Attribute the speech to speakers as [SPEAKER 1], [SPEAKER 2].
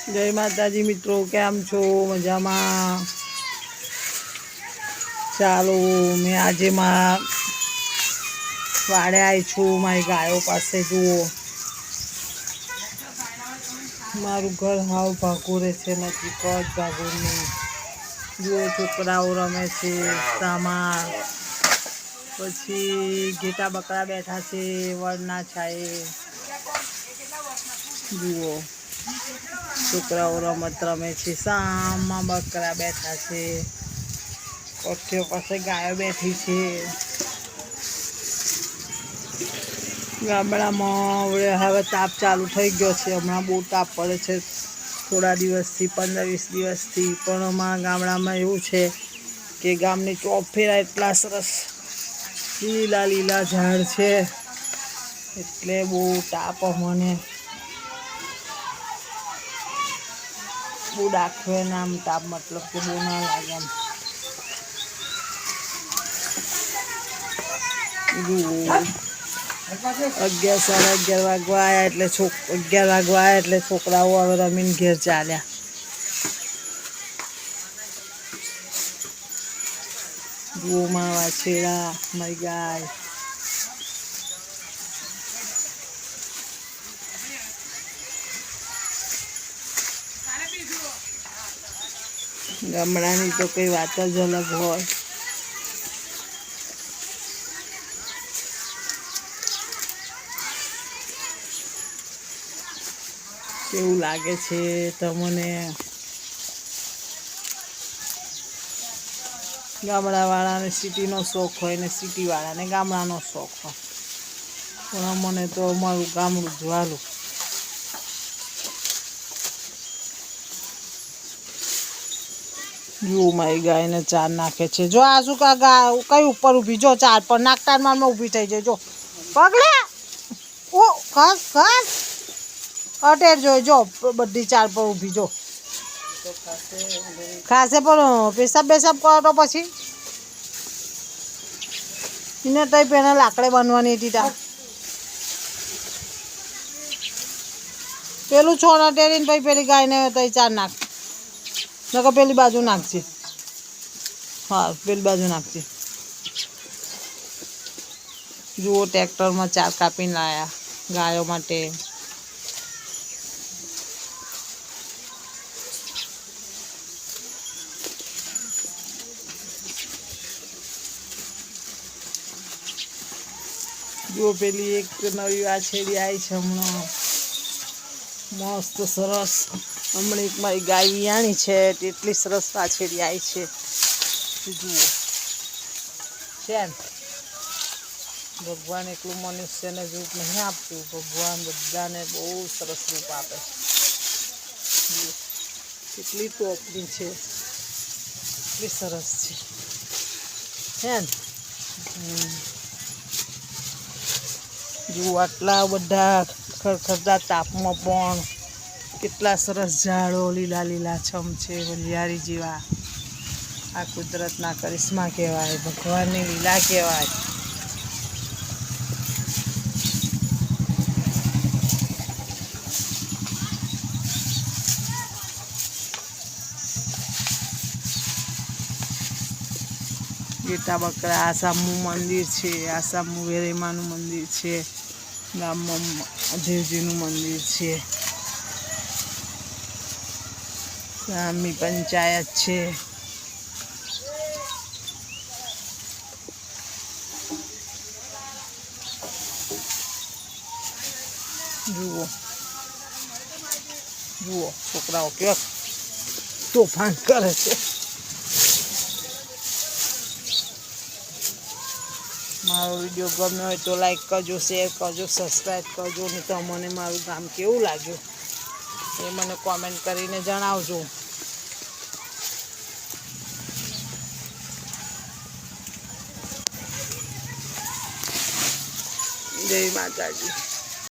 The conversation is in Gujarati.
[SPEAKER 1] जय माताजी मित्रों, केम छो? मजामां? चालो मैं आज वाड़े आई छू मारी गायों पासे। जुओ मारू घर हाव भागू रहे छे, नथी कद भागू नहीं। जुओ छोकराओ रमे छे सामा, पछी घेटा बकरा बैठा छे वड़ना छाए। जुओ छोकराओ रमत रमे छे, सामा बकरा बैठा छे, पक्षीओ पासे गायो बैठी छे। गामडामां हवे ताप चालू थई गयो छे, हमणां बहु ताप पड़े छे थोड़ा दिवसथी, 15-20 दिवसथी। पण अमारा गामडामां एवुं छे के गामनी ચોફેરા એટલા સરસ લીલા લીલા ઝાડ છે, એટલે બહુ તાપ અમને બહુ દાખવે ને આમ તાપ, મતલબ કે બહુ ના લાગે એમ। 11-11:30 વાગવા આવ્યા એટલે 11 વાગવા આવ્યા એટલે છોકરાઓ હવે રમીને ઘેર ચાલ્યા। જુઓ મારા વાછરડા, મારી ગાય। ગામડાની તો કઈ વાત જ અલગ હોય। કેવું લાગે છે તમને? ગામડાવાળાને સિટીનો શોખ હોય ને સિટીવાળાને ગામડાનો શોખ હોય, પણ મને તો અમારું ગામડું જ વાલું। જુઓ મારી ગાયને ચાર નાખે છે। જો આ શું કા ગાય કઈ ઉપર ઊભી, જો ચાર પર નાકતાનમાં ઊભી થઈ જાય। જો પગલે ઓ ઘસ ઘસ અટેર જો બધી ચાર પર ઊભી। જો ખાસે પણ પેશાબ બેસાબ કરો તો પછી એને તઈ પેલા લાકડે બાંધવાની હતી। તા પેલું છોડ અટેરીને પછી પેલી ગાયને તઈ ચાર નાખ, નકર પેલી બાજુ નાખજે। હા, પેલી બાજુ નાખજે। જુઓ ટ્રેક્ટરમાં ચાર કાપીને લાયા ગાયો માટે। જો પેલી એક નવી વાછરડી આવી છે હમણાં, મસ્ત સરસ। હમણાં એક મારી ગાય વિયાણી છે, એટલી સરસ વાછરડી આવી છે। જુઓ છે ને, ભગવાન એટલું મનુષ્યને રૂપ નહીં આપતું, ભગવાન બધાને બહુ સરસ રૂપ આપે છે। કેટલી ટોપની છે, એટલી સરસ છે ને। જુઓ આટલા બધા ખડખડતા તાપમાં પણ કેટલા સરસ ઝાડો લીલા લીલા છમ છે, વલિયારી જેવા। આ કુદરતના કરિશ્મા કહેવાય, ભગવાનની લીલા કહેવાય। ઘેટા બકરા, આ સામું મંદિર છે, આ સામું વેરેમાનું મંદિર છે, ગામમાં દેવજીનું મંદિર છે, સામી પંચાયત છે। જુઓ જુઓ છોકરાઓ કેવા તોફાન કરે છે। મારો વિડીયો ગમ્યો હોય તો લાઈક કરજો, શેર કરજો, સબસ્ક્રાઈબ કરજો। ને તમને મારું ગામ કેવું લાગ્યું એ મને કોમેન્ટ કરીને જણાવજો। જય માતાજી।